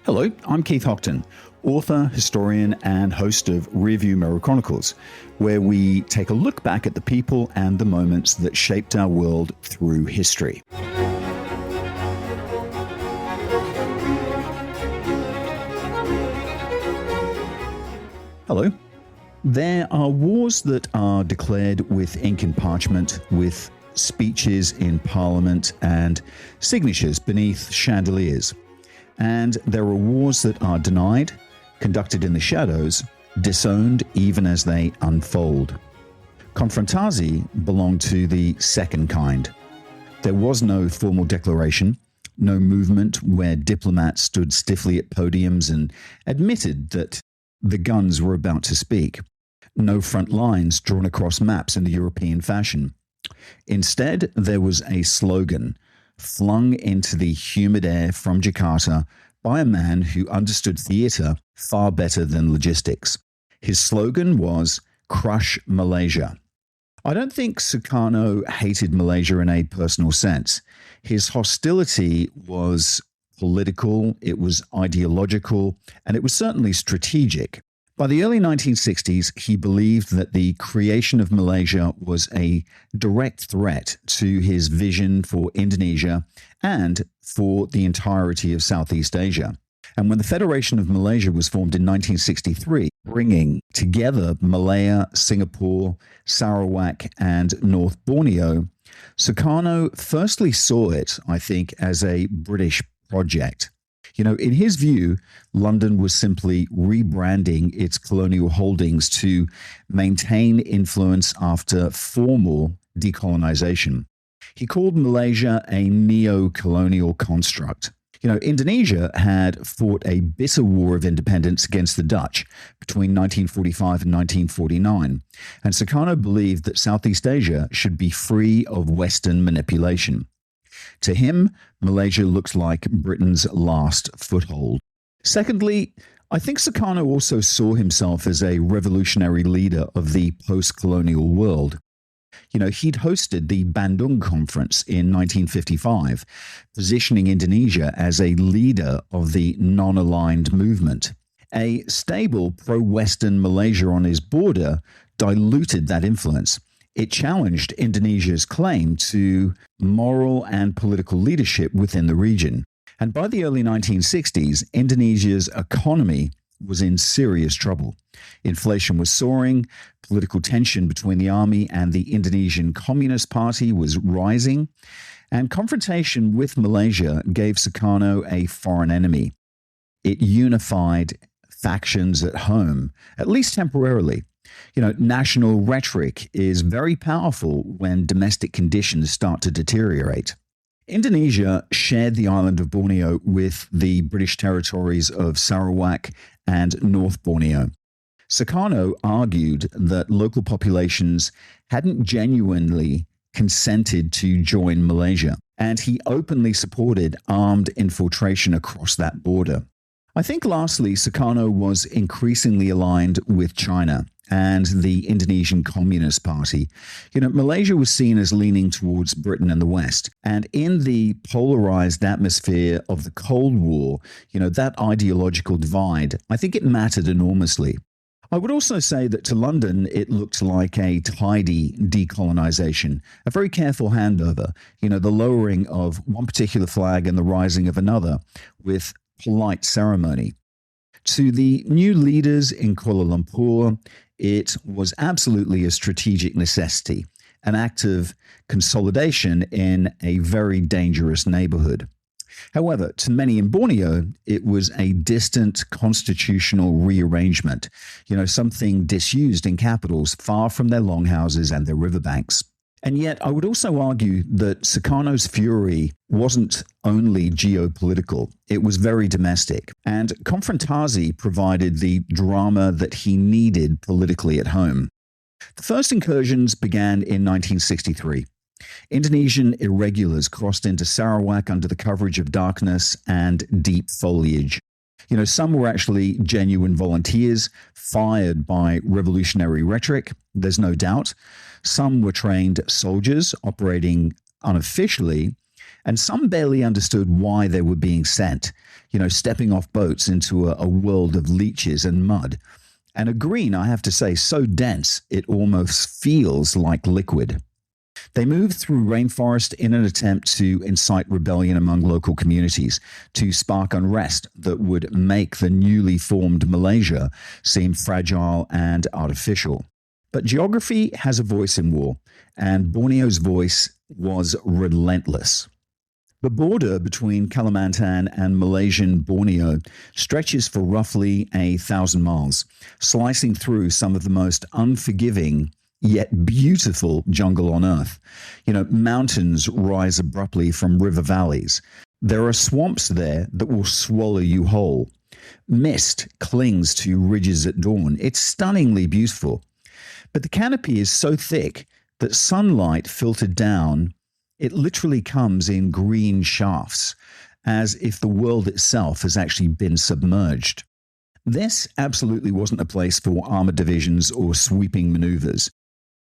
Hello, I'm Keith Hockton, author, historian, and host of Rearview Mirror Chronicles, where we take a look back at the people and the moments that shaped our world through history. Hello. There are wars that are declared with ink and parchment, with speeches in Parliament and signatures beneath chandeliers. And there are wars that are denied, conducted in the shadows, disowned even as they unfold. Konfrontasi belonged to the second kind. There was no formal declaration, no movement where diplomats stood stiffly at podiums and admitted that the guns were about to speak. No front lines drawn across maps in the European fashion. Instead, there was a slogan flung into the humid air from Jakarta by a man who understood theatre far better than logistics. His slogan was, "Crush Malaysia." I don't think Sukarno hated Malaysia in a personal sense. His hostility was political, it was ideological, and it was certainly strategic. By the early 1960s, he believed that the creation of Malaysia was a direct threat to his vision for Indonesia and for the entirety of Southeast Asia. And when the Federation of Malaysia was formed in 1963, bringing together Malaya, Singapore, Sarawak, and North Borneo, Sukarno firstly saw it, I think, as a British project. You know, in his view, London was simply rebranding its colonial holdings to maintain influence after formal decolonization. He called Malaysia a neo-colonial construct. You know, Indonesia had fought a bitter war of independence against the Dutch between 1945 and 1949, and Sukarno believed that Southeast Asia should be free of Western manipulation. To him, Malaysia looked like Britain's last foothold. Secondly, I think Sukarno also saw himself as a revolutionary leader of the post-colonial world. You know, he'd hosted the Bandung Conference in 1955, positioning Indonesia as a leader of the non-aligned movement. A stable pro-Western Malaysia on his border diluted that influence. It challenged Indonesia's claim to moral and political leadership within the region. And by the early 1960s, Indonesia's economy was in serious trouble. Inflation was soaring, political tension between the army and the Indonesian Communist Party was rising, and confrontation with Malaysia gave Sukarno a foreign enemy. It unified factions at home, at least temporarily. You know, national rhetoric is very powerful when domestic conditions start to deteriorate. Indonesia shared the island of Borneo with the British territories of Sarawak and North Borneo. Sukarno argued that local populations hadn't genuinely consented to join Malaysia, and he openly supported armed infiltration across that border. I think lastly, Sukarno was increasingly aligned with China and the Indonesian Communist Party. You know, Malaysia was seen as leaning towards Britain and the West. And in the polarized atmosphere of the Cold War, you know, that ideological divide, I think it mattered enormously. I would also say that to London, it looked like a tidy decolonization, a very careful handover, you know, the lowering of one particular flag and the rising of another with polite ceremony. To the new leaders in Kuala Lumpur, it was absolutely a strategic necessity, an act of consolidation in a very dangerous neighborhood. However, to many in Borneo, it was a distant constitutional rearrangement, you know, something disused in capitals far from their longhouses and their riverbanks. And yet, I would also argue that Sukarno's fury wasn't only geopolitical, it was very domestic. And Konfrontasi provided the drama that he needed politically at home. The first incursions began in 1963. Indonesian irregulars crossed into Sarawak under the coverage of darkness and deep foliage. You know, some were actually genuine volunteers fired by revolutionary rhetoric, there's no doubt. Some were trained soldiers operating unofficially, And some barely understood why they were being sent, stepping off boats into a world of leeches and mud. And a green, I have to say, so dense it almost feels like liquid. They moved through rainforest in an attempt to incite rebellion among local communities, to spark unrest that would make the newly formed Malaysia seem fragile and artificial. But geography has a voice in war, and Borneo's voice was relentless. The border between Kalimantan and Malaysian Borneo stretches for roughly 1,000 miles, slicing through some of the most unforgiving yet beautiful jungle on earth. Mountains rise abruptly from river valleys. There are swamps there that will swallow you whole. Mist clings to ridges at dawn. It's stunningly beautiful. But the canopy is so thick that sunlight filtered down, it literally comes in green shafts, as if the world itself has actually been submerged. This absolutely wasn't a place for armored divisions or sweeping maneuvers.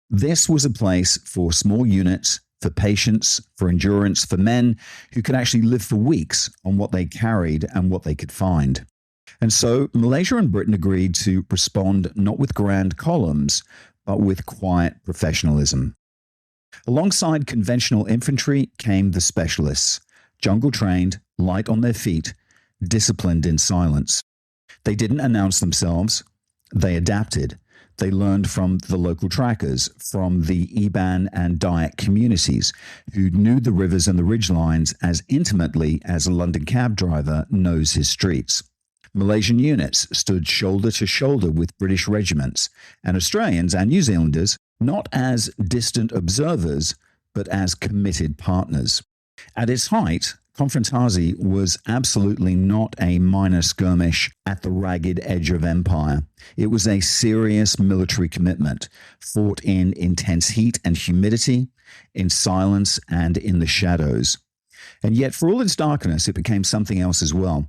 This was a place for small units, for patience, for endurance, for men who could actually live for weeks on what they carried and what they could find. And so Malaysia and Britain agreed to respond not with grand columns, but with quiet professionalism. Alongside conventional infantry came the specialists, jungle-trained, light on their feet, disciplined in silence. They didn't announce themselves. They adapted. They learned from the local trackers, from the Iban and Dayak communities, who knew the rivers and the ridgelines as intimately as a London cab driver knows his streets. Malaysian units stood shoulder to shoulder with British regiments, and Australians and New Zealanders not as distant observers, but as committed partners. At its height, Konfrontasi was absolutely not a minor skirmish at the ragged edge of empire. It was a serious military commitment, fought in intense heat and humidity, in silence and in the shadows. And yet, for all its darkness, it became something else as well.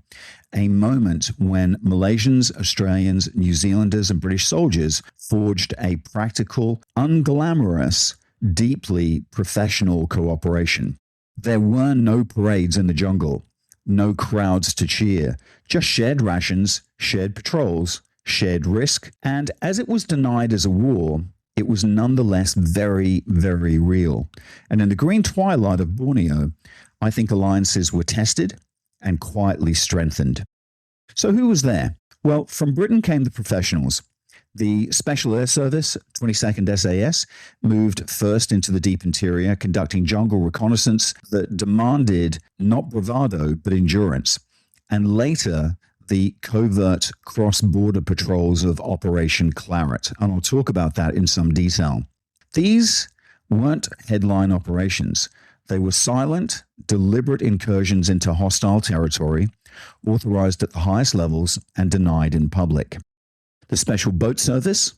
A moment when Malaysians, Australians, New Zealanders, and British soldiers forged a practical, unglamorous, deeply professional cooperation. There were no parades in the jungle, no crowds to cheer, just shared rations, shared patrols, shared risk, and as it was denied as a war, it was nonetheless very, very real. And in the green twilight of Borneo, I think alliances were tested and quietly strengthened. So who was there? Well, from Britain came the professionals. The Special Air Service, 22nd SAS, moved first into the deep interior, conducting jungle reconnaissance that demanded not bravado, but endurance. And later, the covert cross-border patrols of Operation Claret. And I'll talk about that in some detail. These weren't headline operations. They were silent, deliberate incursions into hostile territory, authorized at the highest levels and denied in public. The Special Boat Service,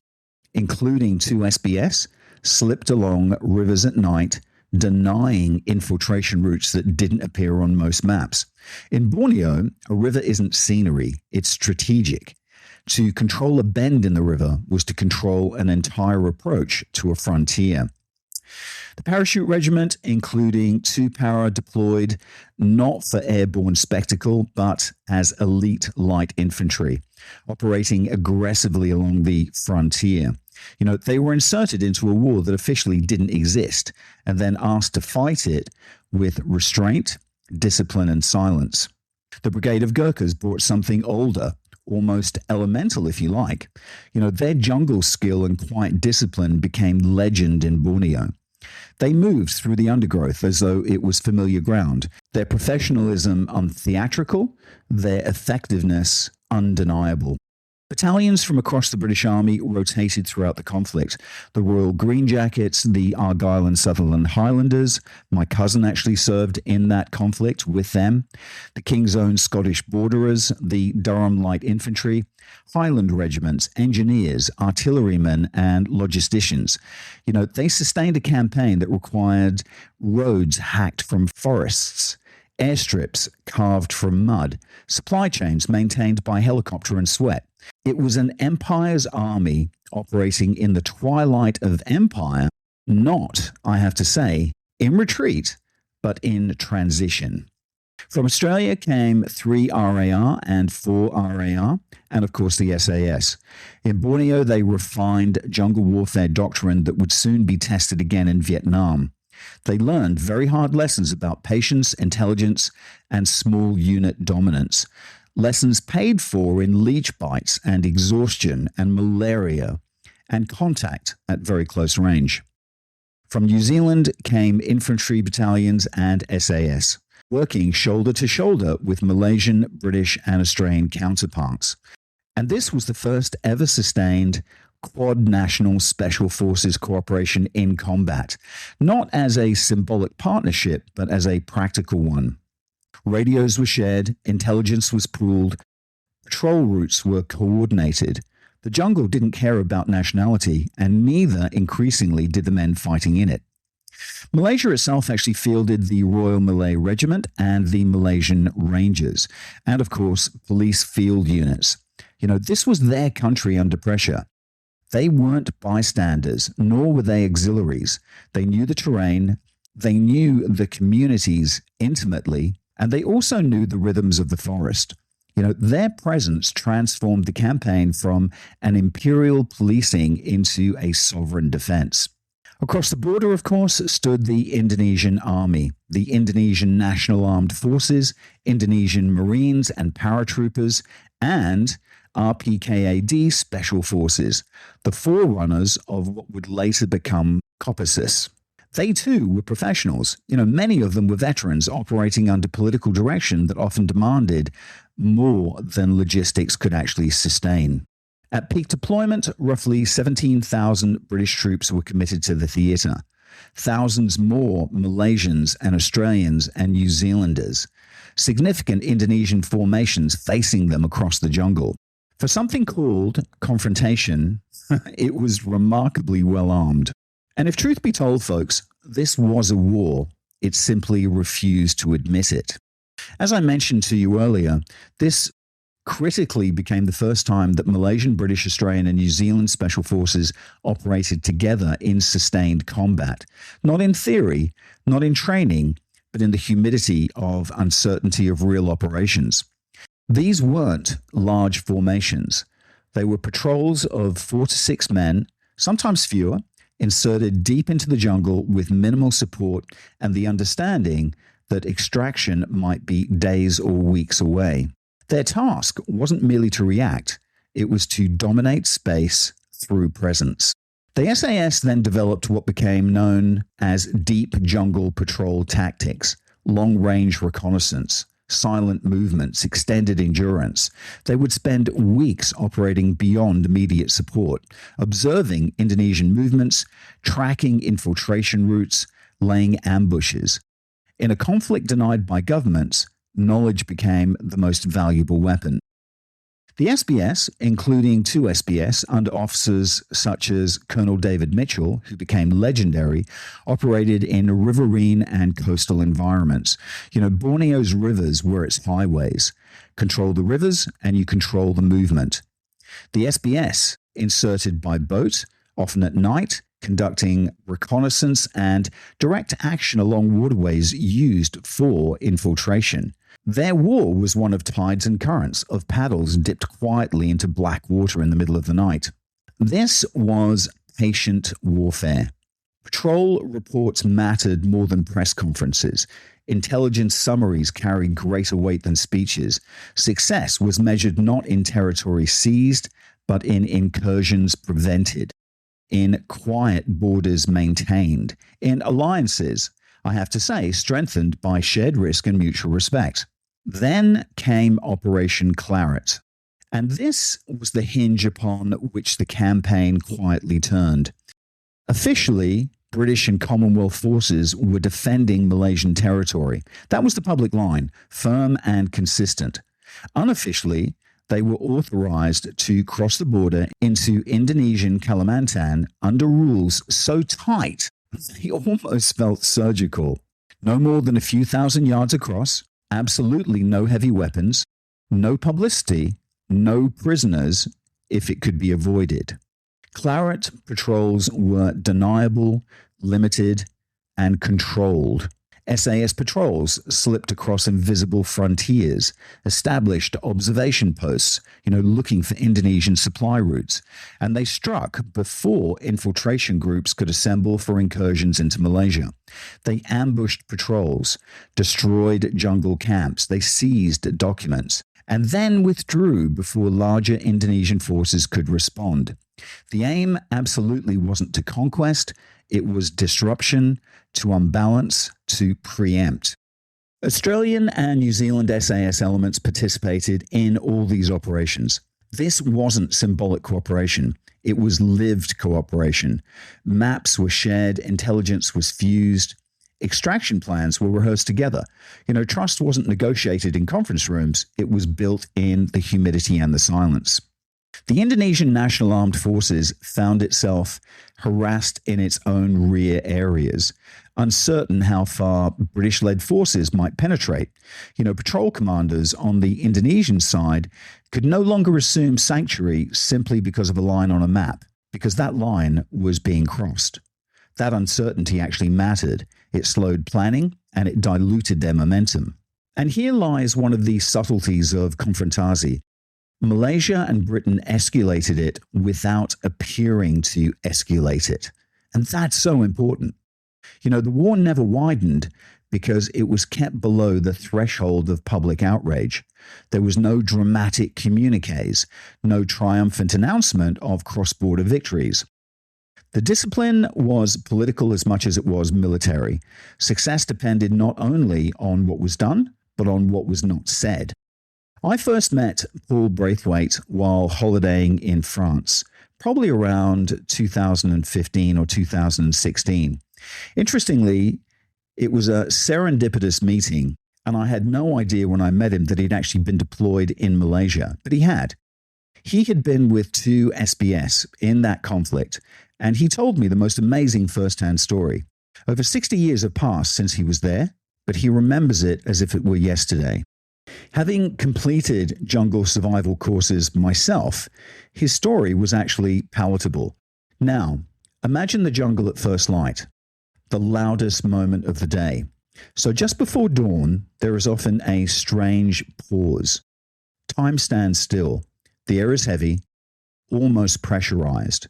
including 2 SBS, slipped along rivers at night, denying infiltration routes that didn't appear on most maps. In Borneo, a river isn't scenery, it's strategic. To control a bend in the river was to control an entire approach to a frontier. The Parachute Regiment, including 2 para deployed not for airborne spectacle, but as elite light infantry, operating aggressively along the frontier. They were inserted into a war that officially didn't exist, and then asked to fight it with restraint, discipline, and silence. The Brigade of Gurkhas brought something older, almost elemental, if you like. Their jungle skill and quiet discipline became legend in Borneo. They moved through the undergrowth as though it was familiar ground, their professionalism untheatrical, their effectiveness undeniable. Battalions from across the British Army rotated throughout the conflict. The Royal Green Jackets, the Argyll and Sutherland Highlanders. My cousin actually served in that conflict with them. The King's Own Scottish Borderers, the Durham Light Infantry, Highland regiments, engineers, artillerymen, and logisticians. They sustained a campaign that required roads hacked from forests, airstrips carved from mud, supply chains maintained by helicopter and sweat. It was an empire's army operating in the twilight of empire, not, I have to say, in retreat, but in transition. From Australia came 3 RAR and 4 RAR, and of course the SAS. In Borneo, they refined jungle warfare doctrine that would soon be tested again in Vietnam. They learned very hard lessons about patience, intelligence, and small unit dominance. Lessons paid for in leech bites and exhaustion and malaria and contact at very close range. From New Zealand came infantry battalions and SAS, working shoulder to shoulder with Malaysian, British, and Australian counterparts. And this was the first ever sustained Quad National Special Forces cooperation in combat, not as a symbolic partnership, but as a practical one. Radios were shared, intelligence was pooled, patrol routes were coordinated. The jungle didn't care about nationality, and neither, increasingly, did the men fighting in it. Malaysia itself actually fielded the Royal Malay Regiment and the Malaysian Rangers, and of course, police field units. This was their country under pressure. They weren't bystanders, nor were they auxiliaries. They knew the terrain, they knew the communities intimately, and they also knew the rhythms of the forest. Their presence transformed the campaign from an imperial policing into a sovereign defense. Across the border, of course, stood the Indonesian Army, the Indonesian National Armed Forces, Indonesian Marines and paratroopers, and RPKAD Special Forces, the forerunners of what would later become Kopassus. They too were professionals. Many of them were veterans operating under political direction that often demanded more than logistics could actually sustain. At peak deployment, roughly 17,000 British troops were committed to the theatre. Thousands more Malaysians and Australians and New Zealanders. Significant Indonesian formations facing them across the jungle. For something called confrontation, it was remarkably well armed. And if truth be told, folks, this was a war. It simply refused to admit it. As I mentioned to you earlier, this critically became the first time that Malaysian, British, Australian, and New Zealand Special Forces operated together in sustained combat. Not in theory, not in training, but in the humidity of uncertainty of real operations. These weren't large formations. They were patrols of 4 to 6 men, sometimes fewer, inserted deep into the jungle with minimal support and the understanding that extraction might be days or weeks away. Their task wasn't merely to react, it was to dominate space through presence. The SAS then developed what became known as deep jungle patrol tactics, long-range reconnaissance, silent movements, extended endurance. They would spend weeks operating beyond immediate support, observing Indonesian movements, tracking infiltration routes, laying ambushes. In a conflict denied by governments, knowledge became the most valuable weapon. The SBS, including 2 SBS under officers such as Colonel David Mitchell, who became legendary, operated in riverine and coastal environments. Borneo's rivers were its highways. Control the rivers and you control the movement. The SBS, inserted by boat, often at night, conducting reconnaissance and direct action along waterways used for infiltration. Their war was one of tides and currents, of paddles dipped quietly into black water in the middle of the night. This was patient warfare. Patrol reports mattered more than press conferences. Intelligence summaries carried greater weight than speeches. Success was measured not in territory seized, but in incursions prevented, in quiet borders maintained, in alliances, I have to say, strengthened by shared risk and mutual respect. Then came Operation Claret, and this was the hinge upon which the campaign quietly turned. Officially, British and Commonwealth forces were defending Malaysian territory. That was the public line, firm and consistent. Unofficially, they were authorized to cross the border into Indonesian Kalimantan under rules so tight they almost felt surgical. No more than a few thousand yards across, absolutely no heavy weapons, no publicity, no prisoners if it could be avoided. Claret patrols were deniable, limited, and controlled. SAS patrols slipped across invisible frontiers, established observation posts, looking for Indonesian supply routes, and they struck before infiltration groups could assemble for incursions into Malaysia. They ambushed patrols, destroyed jungle camps, they seized documents, and then withdrew before larger Indonesian forces could respond. The aim absolutely wasn't to conquest, it was disruption, to unbalance, to preempt. Australian and New Zealand SAS elements participated in all these operations. This wasn't symbolic cooperation. It was lived cooperation. Maps were shared, intelligence was fused, extraction plans were rehearsed together. Trust wasn't negotiated in conference rooms, it was built in the humidity and the silence. The Indonesian National Armed Forces found itself harassed in its own rear areas, uncertain how far British-led forces might penetrate. Patrol commanders on the Indonesian side could no longer assume sanctuary simply because of a line on a map, because that line was being crossed. That uncertainty actually mattered. It slowed planning and it diluted their momentum. And here lies one of the subtleties of Konfrontasi. Malaysia and Britain escalated it without appearing to escalate it. And that's so important. The war never widened because it was kept below the threshold of public outrage. There was no dramatic communiques, no triumphant announcement of cross-border victories. The discipline was political as much as it was military. Success depended not only on what was done, but on what was not said. I first met Paul Braithwaite while holidaying in France, probably around 2015 or 2016. Interestingly, it was a serendipitous meeting, and I had no idea when I met him that he'd actually been deployed in Malaysia, but he had. He had been with 2 SBS in that conflict, and he told me the most amazing first-hand story. Over 60 years have passed since he was there, but he remembers it as if it were yesterday. Having completed jungle survival courses myself, his story was actually palatable. Now, imagine the jungle at first light, the loudest moment of the day. So just before dawn, there is often a strange pause. Time stands still. The air is heavy, almost pressurized.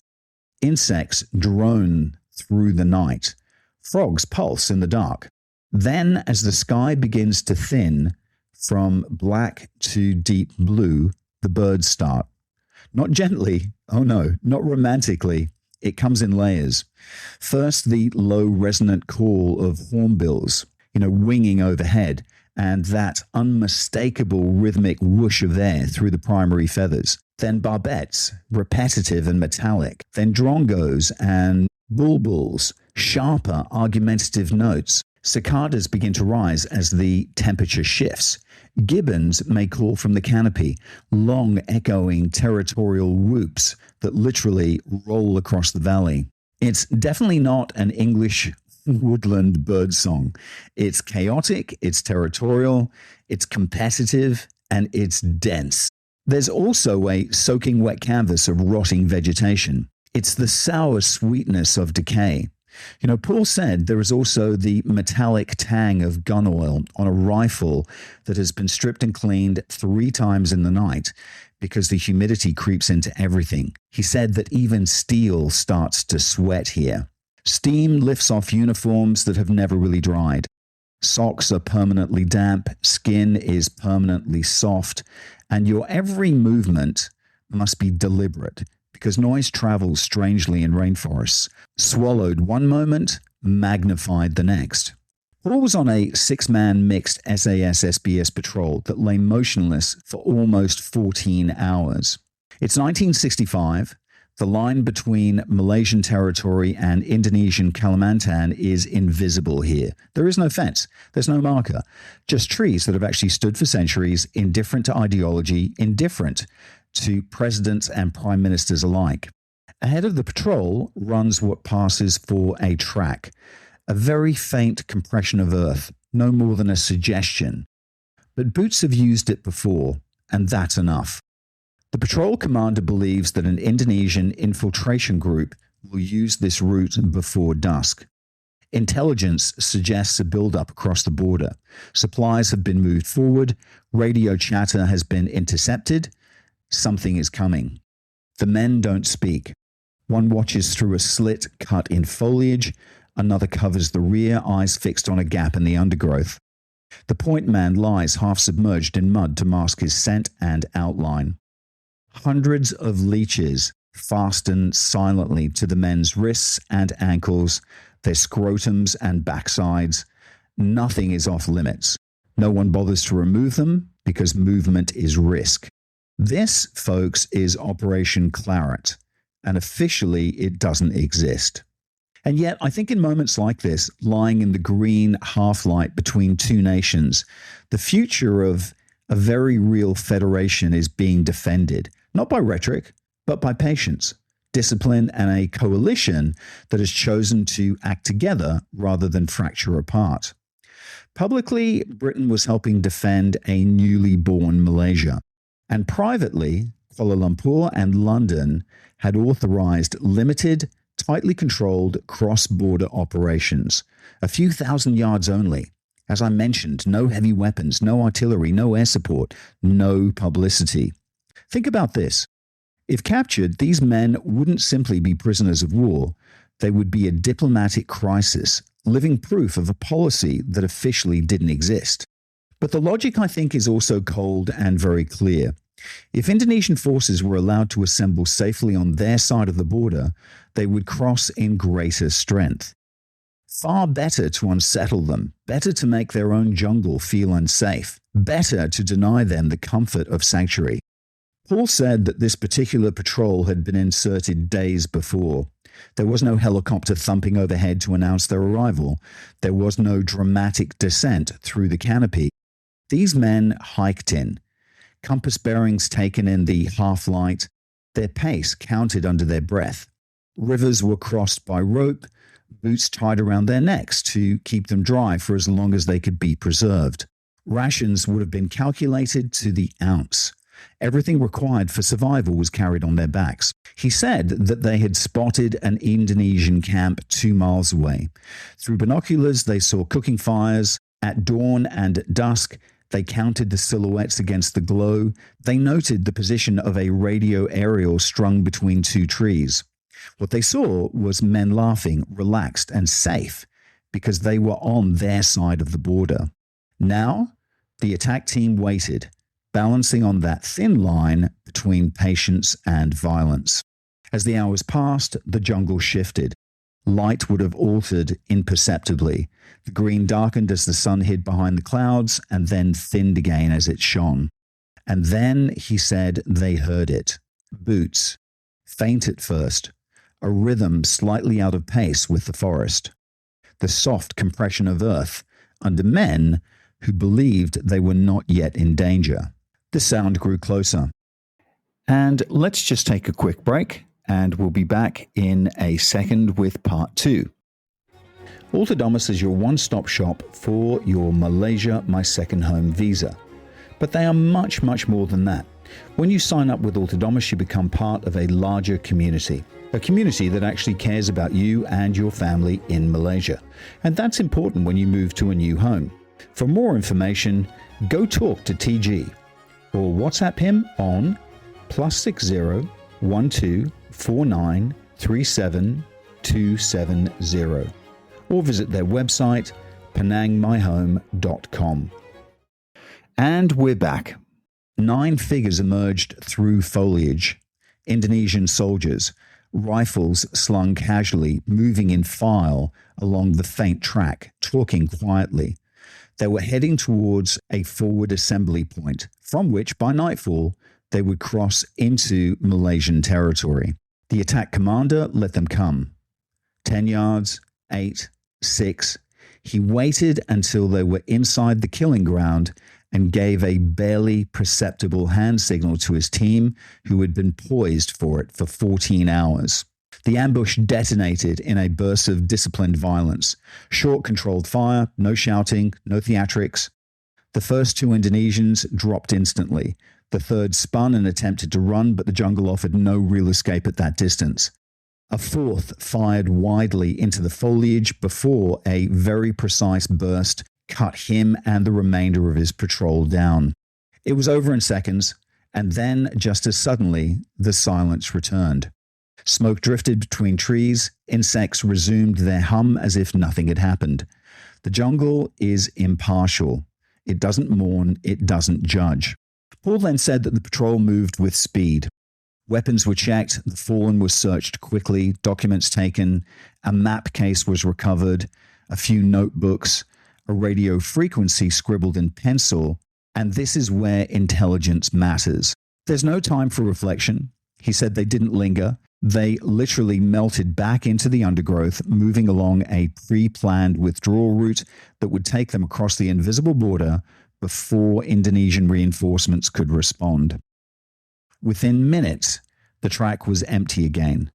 Insects drone through the night. Frogs pulse in the dark. Then, as the sky begins to thin, from black to deep blue, the birds start. Not gently, oh no, not romantically. It comes in layers. First, the low resonant call of hornbills, winging overhead, and that unmistakable rhythmic whoosh of air through the primary feathers. Then barbets, repetitive and metallic. Then drongos and bulbuls, sharper, argumentative notes. Cicadas begin to rise as the temperature shifts. Gibbons may call from the canopy, long echoing territorial whoops that literally roll across the valley. It's definitely not an English woodland bird song. It's chaotic, it's territorial, it's competitive, and it's dense. There's also a soaking wet canvas of rotting vegetation. It's the sour sweetness of decay. Paul said there is also the metallic tang of gun oil on a rifle that has been stripped and cleaned 3 times in the night because the humidity creeps into everything. He said that even steel starts to sweat here. Steam lifts off uniforms that have never really dried. Socks are permanently damp, skin is permanently soft, and your every movement must be deliberate, because noise travels strangely in rainforests. Swallowed one moment, magnified the next. Paul was on a 6-man mixed SAS-SBS patrol that lay motionless for almost 14 hours. It's 1965. The line between Malaysian territory and Indonesian Kalimantan is invisible here. There is no fence. There's no marker. Just trees that have actually stood for centuries, indifferent to ideology, indifferent to presidents and prime ministers alike. Ahead of the patrol runs what passes for a track, a very faint compression of earth, no more than a suggestion. But boots have used it before, and that's enough. The patrol commander believes that an Indonesian infiltration group will use this route before dusk. Intelligence suggests a buildup across the border. Supplies have been moved forward. Radio chatter has been intercepted. Something is coming. The men don't speak. One watches through a slit cut in foliage. Another covers the rear, eyes fixed on a gap in the undergrowth. The point man lies half submerged in mud to mask his scent and outline. Hundreds of leeches fasten silently to the men's wrists and ankles, their scrotums and backsides. Nothing is off limits. No one bothers to remove them because movement is risk. This, folks, is Operation Claret, and officially it doesn't exist. And yet, I think in moments like this, lying in the green half-light between two nations, the future of a very real federation is being defended, not by rhetoric, but by patience, discipline, and a coalition that has chosen to act together rather than fracture apart. Publicly, Britain was helping defend a newly born Malaysia, and privately, Kuala Lumpur and London had authorized limited, tightly controlled cross-border operations, a few thousand yards only. As I mentioned, no heavy weapons, no artillery, no air support, no publicity. Think about this. If captured, these men wouldn't simply be prisoners of war. They would be a diplomatic crisis, living proof of a policy that officially didn't exist. But the logic, I think, is also cold and very clear. If Indonesian forces were allowed to assemble safely on their side of the border, they would cross in greater strength. Far better to unsettle them, better to make their own jungle feel unsafe, better to deny them the comfort of sanctuary. Paul said that this particular patrol had been inserted days before. There was no helicopter thumping overhead to announce their arrival. There was no dramatic descent through the canopy. These men hiked in, compass bearings taken in the half-light, their pace counted under their breath. Rivers were crossed by rope, boots tied around their necks to keep them dry for as long as they could be preserved. Rations would have been calculated to the ounce. Everything required for survival was carried on their backs. He said that they had spotted an Indonesian camp 2 miles away. Through binoculars, they saw cooking fires. At dawn and dusk, they counted the silhouettes against the glow. They noted the position of a radio aerial strung between 2 trees. What they saw was men laughing, relaxed and safe, because they were on their side of the border. Now, the attack team waited, balancing on that thin line between patience and violence. As the hours passed, the jungle shifted. Light would have altered imperceptibly. The green darkened as the sun hid behind the clouds and then thinned again as it shone. And then, he said, they heard it. Boots. Faint at first. A rhythm slightly out of pace with the forest. The soft compression of earth under men who believed they were not yet in danger. The sound grew closer. And let's just take a quick break, and we'll be back in a second with part 2. Autonomous is your one-stop shop for your Malaysia My Second Home visa. But they are much, much more than that. When you sign up with Autonomous, you become part of a larger community. A community that actually cares about you and your family in Malaysia. And that's important when you move to a new home. For more information, go talk to TG or WhatsApp him on +60 12 49 37 270 or visit their website penangmyhome.com. And we're back. 9 figures emerged through foliage. Indonesian soldiers, rifles slung casually, moving in file along the faint track, talking quietly. They were heading towards a forward assembly point, from which, by nightfall, they would cross into Malaysian territory. The attack commander let them come. 10 yards, 8, 6. He waited until they were inside the killing ground and gave a barely perceptible hand signal to his team, who had been poised for it for 14 hours. The ambush detonated in a burst of disciplined violence. Short, controlled fire, no shouting, no theatrics. The first 2 Indonesians dropped instantly. The third spun and attempted to run, but the jungle offered no real escape at that distance. A fourth fired widely into the foliage before a very precise burst cut him and the remainder of his patrol down. It was over in seconds, and then, just as suddenly, the silence returned. Smoke drifted between trees, insects resumed their hum as if nothing had happened. The jungle is impartial. It doesn't mourn, it doesn't judge. Paul then said that the patrol moved with speed. Weapons were checked, the fallen was searched quickly, documents taken, a map case was recovered, a few notebooks, a radio frequency scribbled in pencil, and this is where intelligence matters. There's no time for reflection. He said they didn't linger. They literally melted back into the undergrowth, moving along a pre-planned withdrawal route that would take them across the invisible border before Indonesian reinforcements could respond. Within minutes, the track was empty again.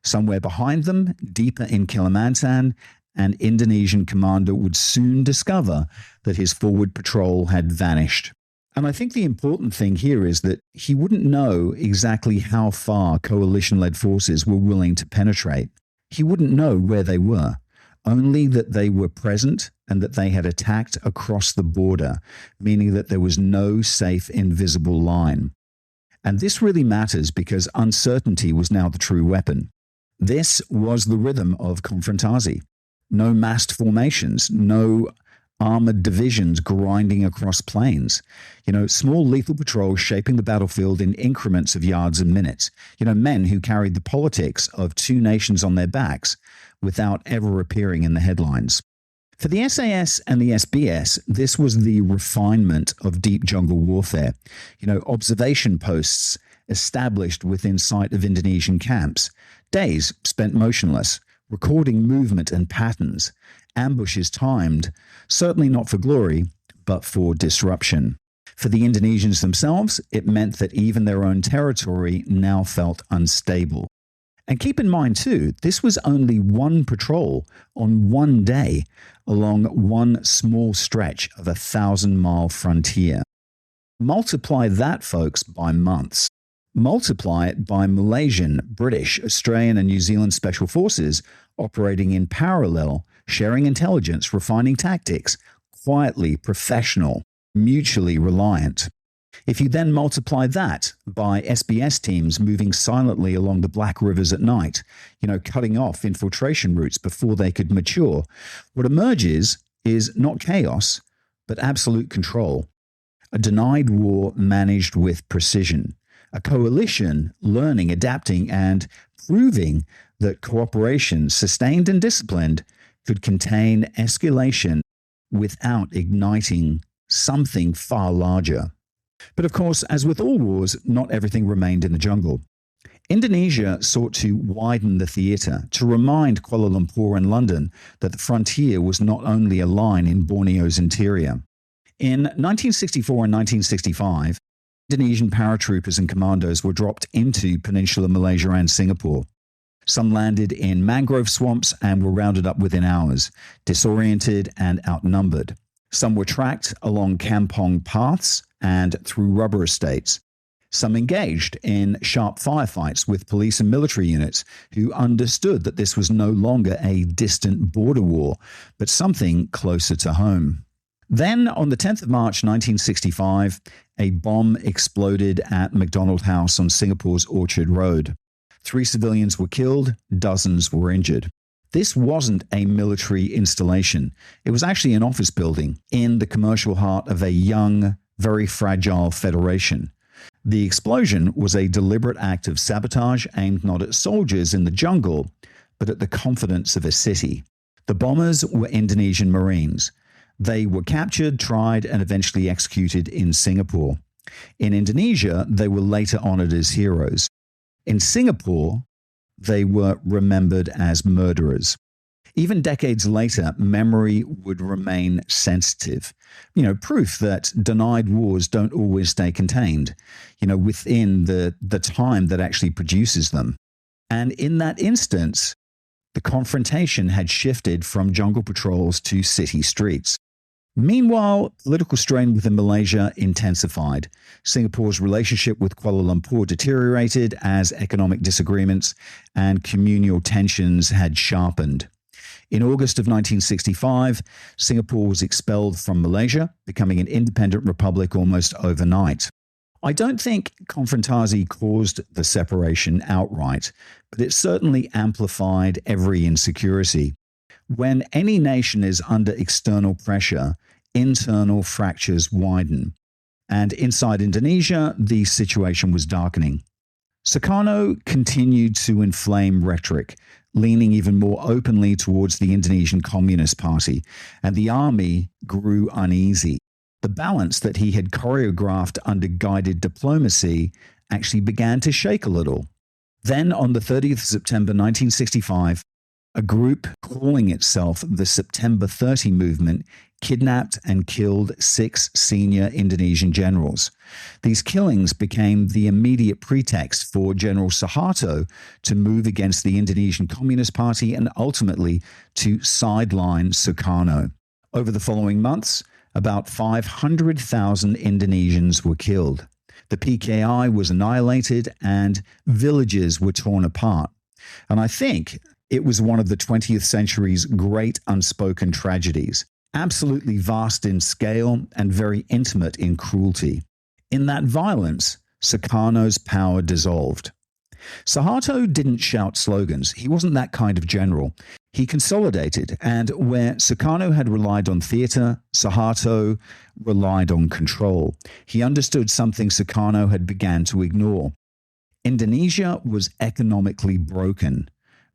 Somewhere behind them, deeper in Kalimantan, an Indonesian commander would soon discover that his forward patrol had vanished. And I think the important thing here is that he wouldn't know exactly how far coalition-led forces were willing to penetrate. He wouldn't know where they were, only that they were present and that they had attacked across the border, meaning that there was no safe, invisible line. And this really matters because uncertainty was now the true weapon. This was the rhythm of Konfrontasi. No massed formations, no armored divisions grinding across plains. Small lethal patrols shaping the battlefield in increments of yards and minutes. Men who carried the politics of two nations on their backs without ever appearing in the headlines. For the SAS and the SBS, this was the refinement of deep jungle warfare. Observation posts established within sight of Indonesian camps, days spent motionless, recording movement and patterns, ambushes timed, certainly not for glory, but for disruption. For the Indonesians themselves, it meant that even their own territory now felt unstable. And keep in mind, too, this was only one patrol on one day along one small stretch of a 1,000-mile frontier. Multiply that, folks, by months. Multiply it by Malaysian, British, Australian, and New Zealand special forces operating in parallel, sharing intelligence, refining tactics, quietly, professional, mutually reliant. If you then multiply that by SBS teams moving silently along the Black Rivers at night, cutting off infiltration routes before they could mature, what emerges is not chaos, but absolute control. A denied war managed with precision. A coalition learning, adapting, and proving that cooperation, sustained and disciplined, could contain escalation without igniting something far larger. But of course, as with all wars, not everything remained in the jungle. Indonesia sought to widen the theatre, to remind Kuala Lumpur and London that the frontier was not only a line in Borneo's interior. In 1964 and 1965, Indonesian paratroopers and commandos were dropped into Peninsular Malaysia and Singapore. Some landed in mangrove swamps and were rounded up within hours, disoriented and outnumbered. Some were tracked along kampong paths and through rubber estates. Some engaged in sharp firefights with police and military units who understood that this was no longer a distant border war, but something closer to home. Then, on the 10th of March 1965, a bomb exploded at MacDonald House on Singapore's Orchard Road. 3 civilians were killed, dozens were injured. This wasn't a military installation. It was actually an office building in the commercial heart of a young, very fragile federation. The explosion was a deliberate act of sabotage aimed not at soldiers in the jungle, but at the confidence of a city. The bombers were Indonesian Marines. They were captured, tried, and eventually executed in Singapore. In Indonesia, they were later honored as heroes. In Singapore, they were remembered as murderers. Even decades later, memory would remain sensitive. Proof that denied wars don't always stay contained, within the time that actually produces them. And in that instance, the confrontation had shifted from jungle patrols to city streets. Meanwhile, political strain within Malaysia intensified. Singapore's relationship with Kuala Lumpur deteriorated as economic disagreements and communal tensions had sharpened. In August of 1965, Singapore was expelled from Malaysia, becoming an independent republic almost overnight. I don't think Konfrontasi caused the separation outright, but it certainly amplified every insecurity. When any nation is under external pressure, internal fractures widen. And inside Indonesia, the situation was darkening. Sukarno continued to inflame rhetoric, leaning even more openly towards the Indonesian Communist Party, and the army grew uneasy. The balance that he had choreographed under guided diplomacy actually began to shake a little. Then, on the 30th of September 1965, a group calling itself the September 30 movement kidnapped and killed 6 senior Indonesian generals. These killings became the immediate pretext for General Suharto to move against the Indonesian Communist Party and ultimately to sideline Sukarno. Over the following months, about 500,000 Indonesians were killed. The PKI was annihilated and villages were torn apart. And I think it was one of the 20th century's great unspoken tragedies, absolutely vast in scale and very intimate in cruelty. In that violence, Sukarno's power dissolved. Suharto didn't shout slogans. He wasn't that kind of general. He consolidated, and where Sukarno had relied on theatre, Suharto relied on control. He understood something Sukarno had begun to ignore. Indonesia was economically broken.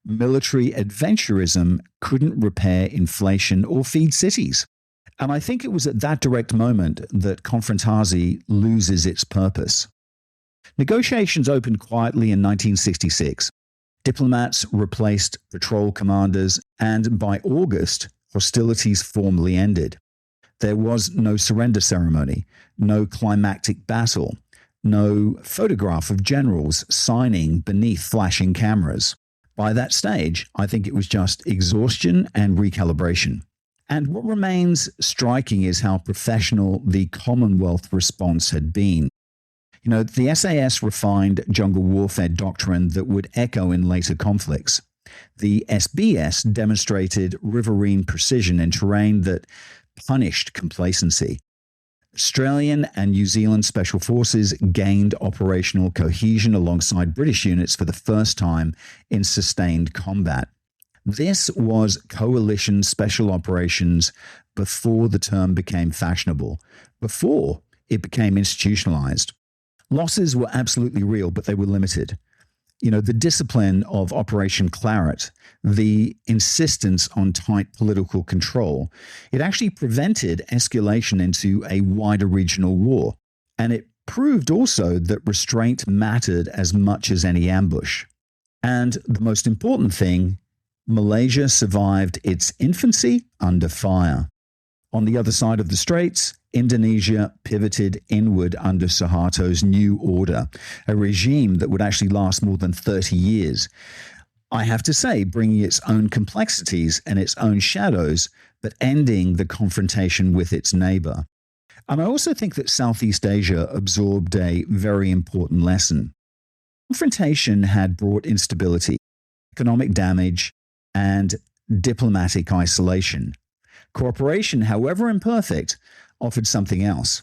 Military adventurism couldn't repair inflation or feed cities. And I think it was at that direct moment that Konfrontasi loses its purpose. Negotiations opened quietly in 1966. Diplomats replaced patrol commanders, and by August, hostilities formally ended. There was no surrender ceremony, no climactic battle, no photograph of generals signing beneath flashing cameras. By that stage, I think it was just exhaustion and recalibration. And what remains striking is how professional the Commonwealth response had been. You know, the SAS refined jungle warfare doctrine that would echo in later conflicts. The SBS demonstrated riverine precision in terrain that punished complacency. Australian and New Zealand Special Forces gained operational cohesion alongside British units for the first time in sustained combat. This was coalition special operations before the term became fashionable, before it became institutionalized. Losses were absolutely real, but they were limited. You know, the discipline of Operation Claret, the insistence on tight political control, it actually prevented escalation into a wider regional war. And it proved also that restraint mattered as much as any ambush. And the most important thing, Malaysia survived its infancy under fire. On the other side of the straits, Indonesia pivoted inward under Suharto's new order, a regime that would actually last more than 30 years. I have to say, bringing its own complexities and its own shadows, but ending the confrontation with its neighbor. And I also think that Southeast Asia absorbed a very important lesson. Confrontation had brought instability, economic damage, and diplomatic isolation. Cooperation, however imperfect, offered something else.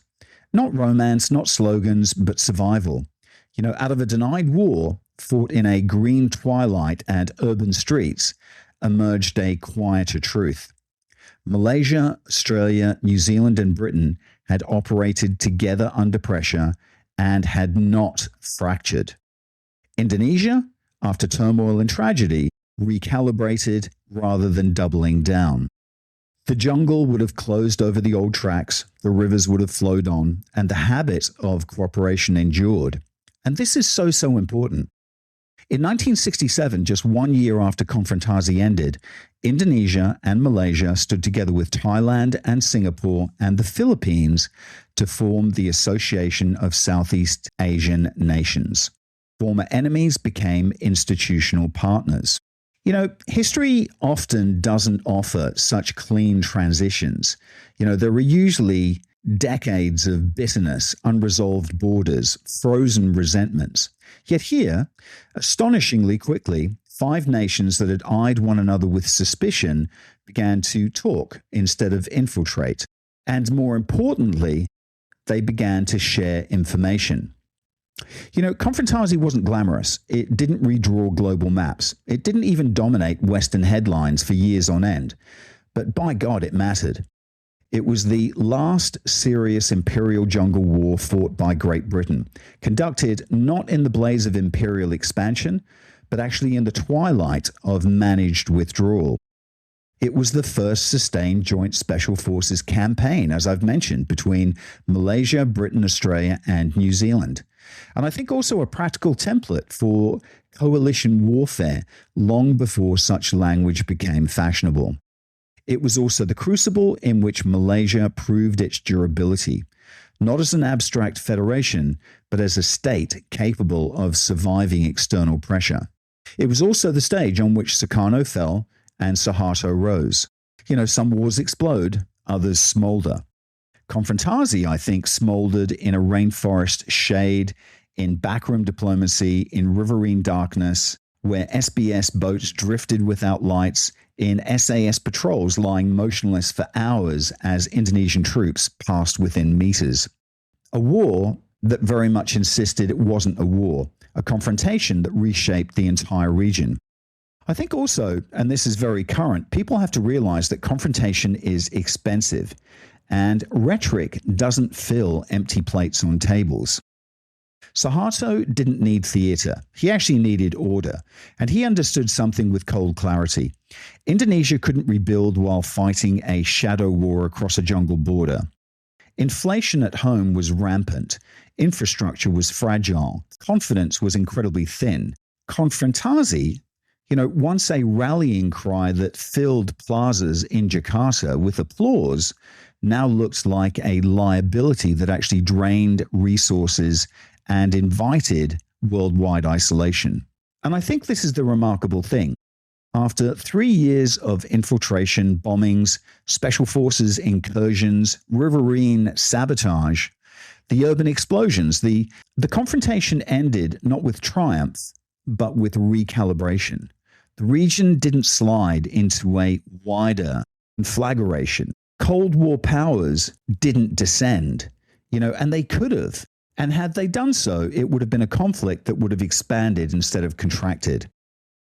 Not romance, not slogans, but survival. You know, out of a denied war, fought in a green twilight and urban streets, emerged a quieter truth. Malaysia, Australia, New Zealand, and Britain had operated together under pressure and had not fractured. Indonesia, after turmoil and tragedy, recalibrated rather than doubling down. The jungle would have closed over the old tracks, the rivers would have flowed on, and the habit of cooperation endured. And this is so important. In 1967, just 1 year after Konfrontasi ended, Indonesia and Malaysia stood together with Thailand and Singapore and the Philippines to form the Association of Southeast Asian Nations. Former enemies became institutional partners. History often doesn't offer such clean transitions. There are usually decades of bitterness, unresolved borders, frozen resentments. Yet here, astonishingly quickly, 5 nations that had eyed one another with suspicion began to talk instead of infiltrate. And more importantly, they began to share information. Konfrontasi wasn't glamorous. It didn't redraw global maps. It didn't even dominate Western headlines for years on end. But by God, it mattered. It was the last serious imperial jungle war fought by Great Britain, conducted not in the blaze of imperial expansion, but actually in the twilight of managed withdrawal. It was the first sustained joint special forces campaign, as I've mentioned, between Malaysia, Britain, Australia, and New Zealand. And I think also a practical template for coalition warfare long before such language became fashionable. It was also the crucible in which Malaysia proved its durability, not as an abstract federation, but as a state capable of surviving external pressure. It was also the stage on which Sukarno fell and Suharto rose. Some wars explode, others smolder. Konfrontasi, I think, smoldered in a rainforest shade, in backroom diplomacy, in riverine darkness, where SBS boats drifted without lights, in SAS patrols lying motionless for hours as Indonesian troops passed within meters. A war that very much insisted it wasn't a war, a confrontation that reshaped the entire region. I think also, and this is very current, people have to realize that confrontation is expensive, and rhetoric doesn't fill empty plates on tables. Suharto didn't need theatre. He actually needed order, and he understood something with cold clarity. Indonesia couldn't rebuild while fighting a shadow war across a jungle border. Inflation at home was rampant. Infrastructure was fragile. Confidence was incredibly thin. Konfrontasi, once a rallying cry that filled plazas in Jakarta with applause, now looks like a liability that actually drained resources and invited worldwide isolation. And I think this is the remarkable thing. After 3 years of infiltration, bombings, special forces incursions, riverine sabotage, the urban explosions, the confrontation ended not with triumph, but with recalibration. The region didn't slide into a wider conflagration. Cold War powers didn't descend, and they could have. And had they done so, it would have been a conflict that would have expanded instead of contracted.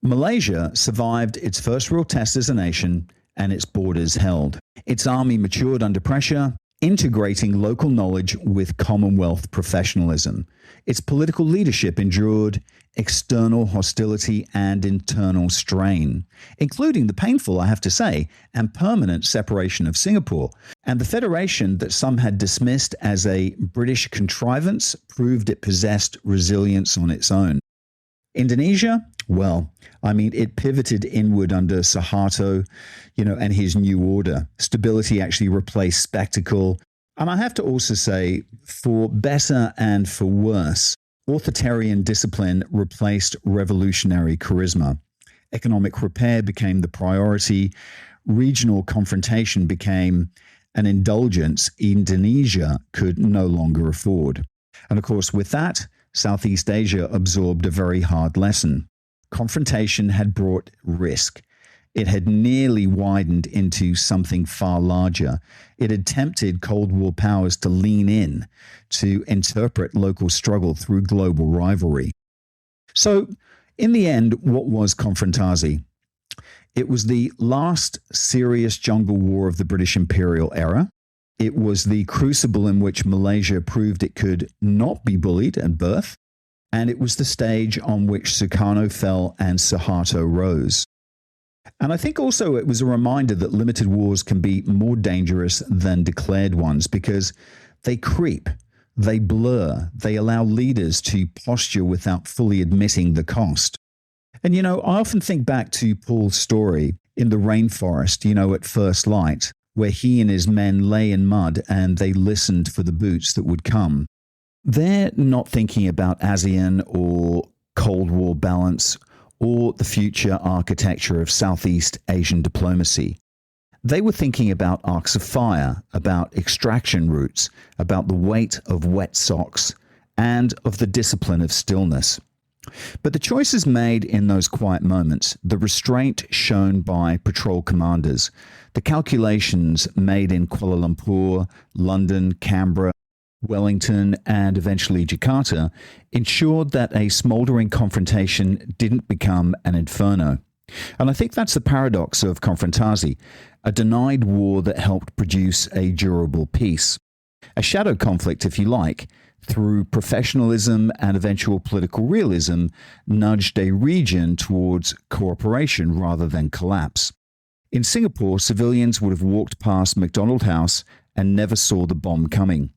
Malaysia survived its first real test as a nation, and its borders held. Its army matured under pressure, integrating local knowledge with Commonwealth professionalism. Its political leadership endured external hostility and internal strain, including the painful, I have to say, and permanent separation of Singapore. And the federation that some had dismissed as a British contrivance proved it possessed resilience on its own. Indonesia, it pivoted inward under Suharto, and his new order. Stability actually replaced spectacle. And I have to also say, for better and for worse, authoritarian discipline replaced revolutionary charisma. Economic repair became the priority. Regional confrontation became an indulgence Indonesia could no longer afford. And of course, with that, Southeast Asia absorbed a very hard lesson. Confrontation had brought risk. It had nearly widened into something far larger. It had tempted Cold War powers to lean in, to interpret local struggle through global rivalry. So, in the end, what was Konfrontasi? It was the last serious jungle war of the British imperial era. It was the crucible in which Malaysia proved it could not be bullied at birth. And it was the stage on which Sukarno fell and Suharto rose. And I think also it was a reminder that limited wars can be more dangerous than declared ones because they creep, they blur, they allow leaders to posture without fully admitting the cost. And, I often think back to Paul's story in the rainforest, at first light, where he and his men lay in mud and they listened for the boots that would come. They're not thinking about ASEAN or Cold War balance or the future architecture of Southeast Asian diplomacy. They were thinking about arcs of fire, about extraction routes, about the weight of wet socks, and of the discipline of stillness. But the choices made in those quiet moments, the restraint shown by patrol commanders, the calculations made in Kuala Lumpur, London, Canberra, Wellington, and eventually Jakarta, ensured that a smouldering confrontation didn't become an inferno. And I think that's the paradox of Konfrontasi, a denied war that helped produce a durable peace. A shadow conflict, if you like, through professionalism and eventual political realism, nudged a region towards cooperation rather than collapse. In Singapore, civilians would have walked past MacDonald House and never saw the bomb coming.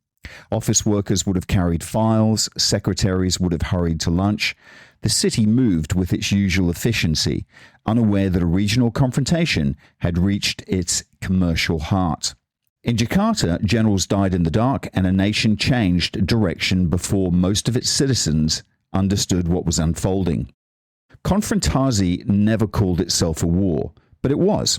Office workers would have carried files, secretaries would have hurried to lunch. The city moved with its usual efficiency, unaware that a regional confrontation had reached its commercial heart. In Jakarta, generals died in the dark and a nation changed direction before most of its citizens understood what was unfolding. Konfrontasi never called itself a war, but it was.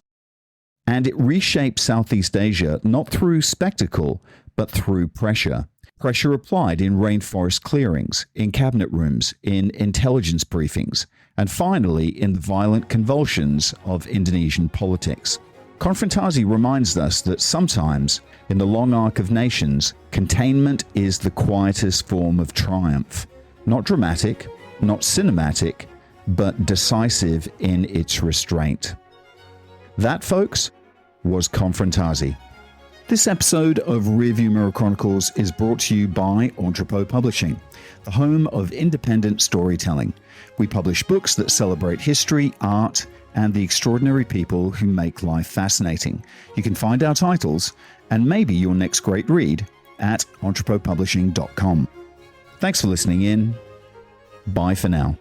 And it reshaped Southeast Asia not through spectacle, but through pressure. Pressure applied in rainforest clearings, in cabinet rooms, in intelligence briefings, and finally in the violent convulsions of Indonesian politics. Konfrontasi reminds us that sometimes, in the long arc of nations, containment is the quietest form of triumph. Not dramatic, not cinematic, but decisive in its restraint. That, folks, was Konfrontasi. This episode of Rearview Mirror Chronicles is brought to you by Entrepot Publishing, the home of independent storytelling. We publish books that celebrate history, art, and the extraordinary people who make life fascinating. You can find our titles and maybe your next great read at entrepotpublishing.com. Thanks for listening in. Bye for now.